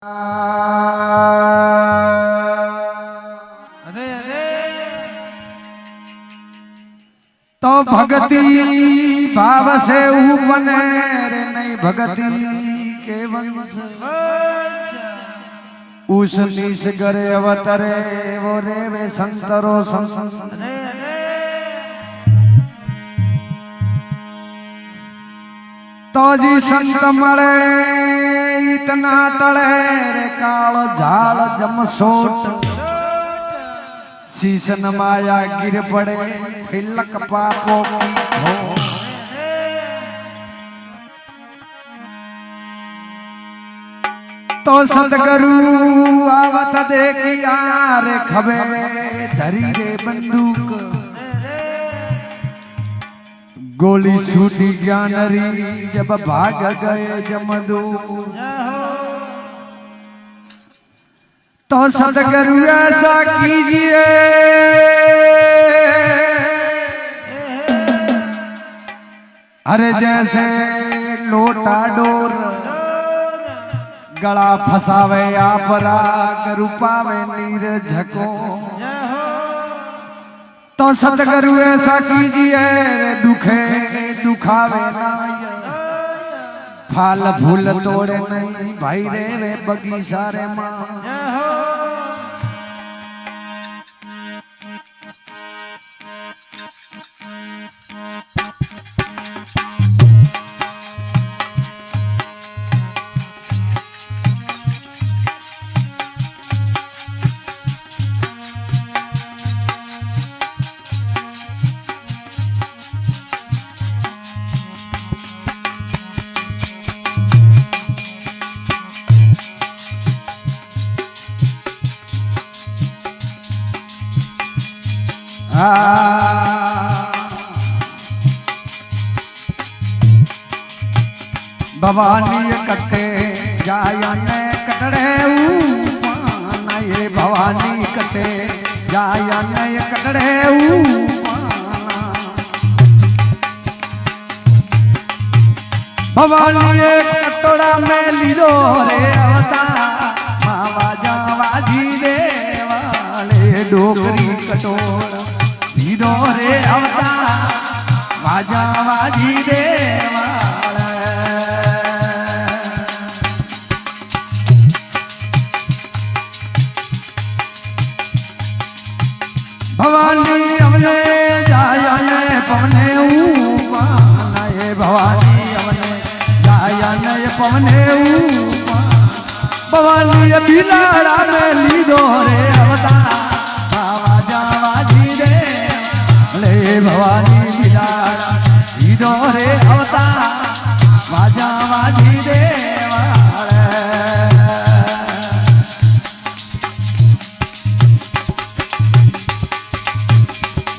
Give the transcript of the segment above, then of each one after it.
तो भगति भाव से बने रे नहीं भगति के वंश उस निश करे अवतरे वो रे वे संतरो तो जी संत मळे इतना टळे रे काल झाल जमसोट शीशन माया गिर पड़े फिलक पापों की हो तो सतगुरु आवत देखिया रे खबे धरी रे बंदूक गोली छूटी ज्ञानरी जब भाग गए जमदूत तो सतगुरु ऐसा कीजिए अरे जैसे लोटा डोर गला फसावे आप राग रूपावे नीर झको तो सतगुरु ऐसा कीजिए दुखे दुखावे ना फाल फूल तोड़े नहीं भाई रे वे बगीचा रे माँ भवानी कटे जायने कटड़े ऊपाना ये भवानी कटे जायने कटड़े ऊपाना भवानी एक कटोरा में लीलो रे अवतार मावा जावाजी देवाले डोकरी कटोरा लीलो रे अवतार वाजा वाजी देवाले भवानी हमने जाया ने पवने ऊपाना ये भवानी हमने जाया ने पवने ऊपाना भवानी बिलाड़ा में लीधो रे अवतार बाबा जावाजी रे ले भवानी बिलाड़ा लीधो रे अवतार बाजा वाजी रे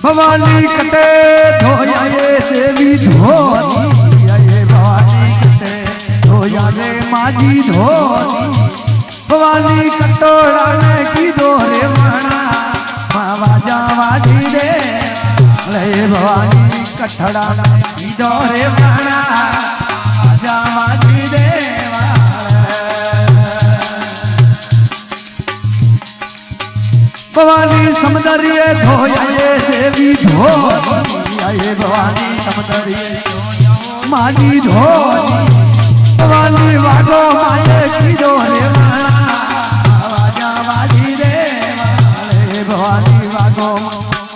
भवानी कटे धोया ये देवी धोनी ये भवानी कटे धोया ये माजी धोनी भवानी कटोरा में की दोरे माना मावा जावाजी रे ले भवानी कठड़ा की दोरे माना जावाजी रे भवानी समदरिये धोया ये देवी धोनी ये भवानी समदरिये माजी धोनी भवानी वागो माये की दोरे माना वाजा वाजी रे भवानी वागो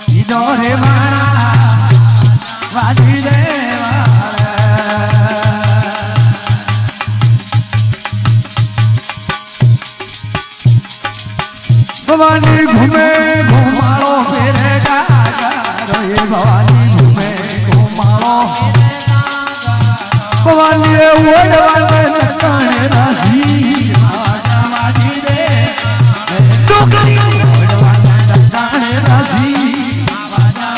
की दोरे माना वाजी रे भवानी घूमे घुमाओ फेरे गागारो ये भवानी घूमे घुमाओ भवानी ओढ़वाने चक्काने राजी वाजी रे डोकरी ओढ़वाने चक्काने राजी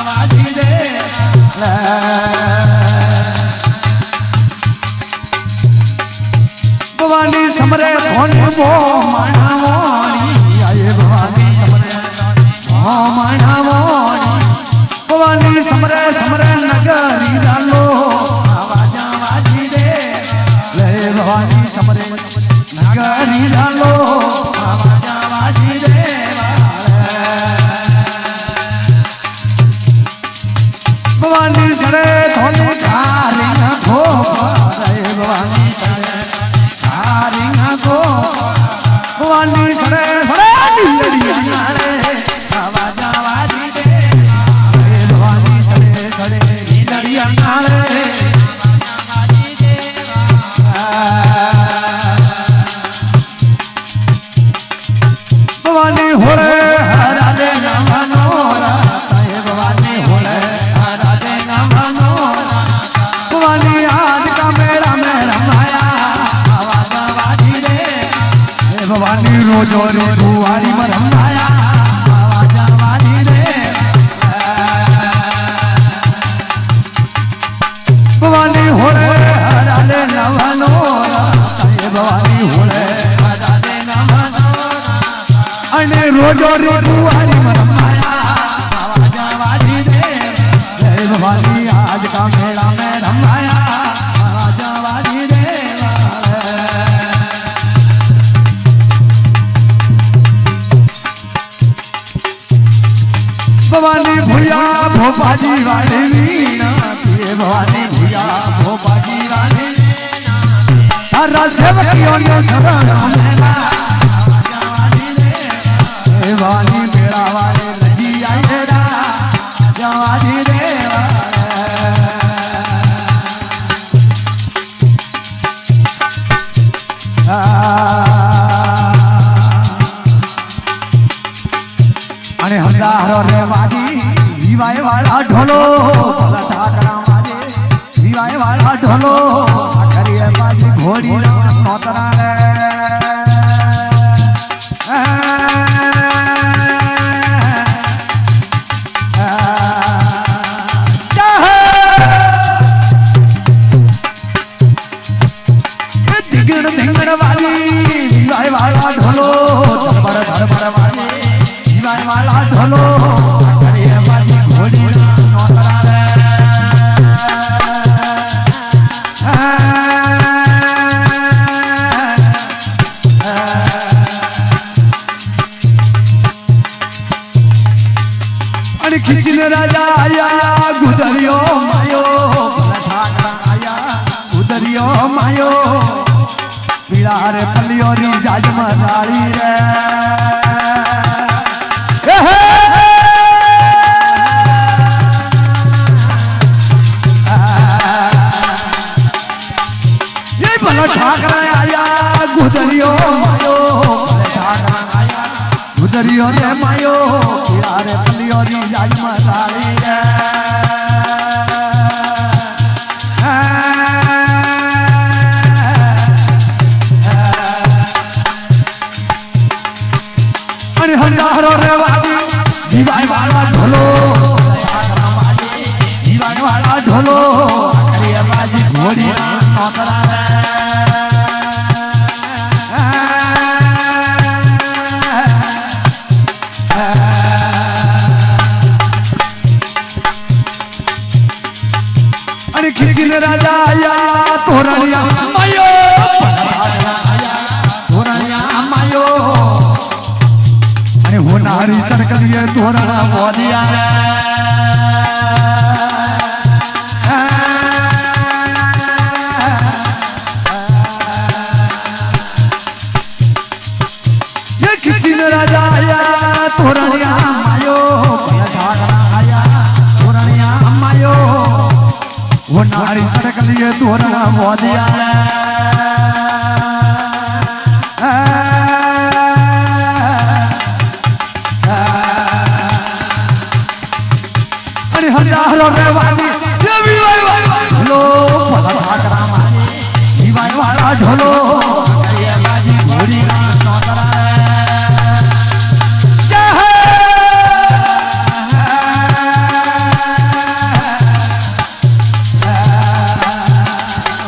वाजी रे भवानी समरे कोने वो मानावोनी ये भवानी समरे भवानी समरे समरे नगरी डालो आवाजा वाजी दे ले भवानी समरे नगरी डालो भवानी होले राधे नमनो हे भवानी होले राधे नमनो भवानी आज का मेला में रमाया आवाज वाजी रे हे भवानी रोजो रे दुआरी में रमाया आवाज वाजी रे भवानी होले राधे नमनो हे भवानी होले राधे नमनो अने रोजो रे दुआरी में रमाया आवाज वाजी रे हे भवानी आज का मेला में रमाया आवाज वाजी रे भवानी भैया भोपाजी वाली वीणा ये भवानी भैया भोपाजी वाली हर सेवकियों ने शरण मेला हे भवानी मेरा वाले लगी आई तेरा जवानी रे अने हजारों रे वादी विवाह वाला ढोलो ठाकरा वादे विवाह वाला ढोलो करिए बाजी घोड़ी नौतरा रे दिगड़ वाली विवाह वाला ढोलो धरबर वाली विवाह वाला ढोलो करिए बाजी घोड़ी नौतरा रे अरे खिचन राजा आया गुदरियो मायो ठाकरा आया गुदरियो मायो पीड़ा रे पलियो री जाज मराड़ी रे ये भला ठाकरा आया गुदरियो मायो ठाकरा आया गुदरियो रे मायो पीड़ा रे पलियो री जाज मराड़ी रे हजारों रे वादी विवाह वाला ढोलो विवाह वाला ढोलो करिए बाजी घोड़ी नौतरा रे अरे खिचन राजा आया तोरनिया मायो तोरनिया मायो होनारी सरकलिए तोरा बोलिया ये किसी ने राजा आया तोरनिया मायो ठाकरा आया तोरनिया मायो होनारी सरकलिए तोरा बोलिया हजारों रे वाली ये विवाह ढोलो ठाकरा वाली विवाह वाला ढोलो करिए बाजी घोड़ी नौतरा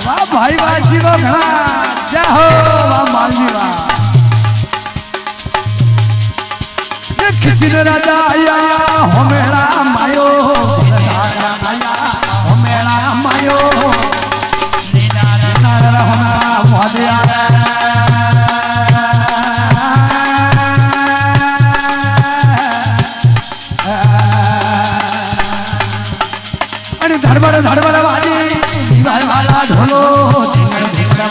वाह भाई बाजी को घना जय हो वाह मालवी वाह ये किसी ने राजा आया हो मेरा मायो मायो धड़बड़ धड़बड़ वाली विवाह वाला ढोलो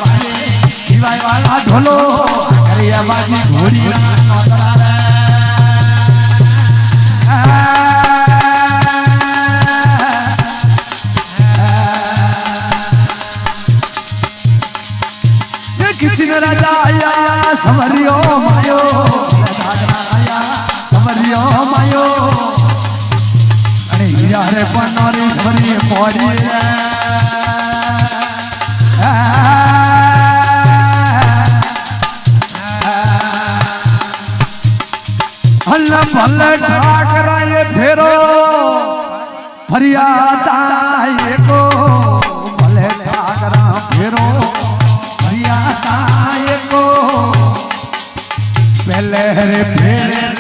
वाली विवाह वाला ढोलो करिए बाजी घोड़ी नौतरा रे किसी ने राजा आया सवरियो मायो ठाकरा आया પનોરી ફરી મોડી હલ ભલે ઠાકરાએ ફેરો ફરિયાતા એકો ભલે ઠાકરા ફેરો ફરિયાતા એકો પહેલે રે ફેરે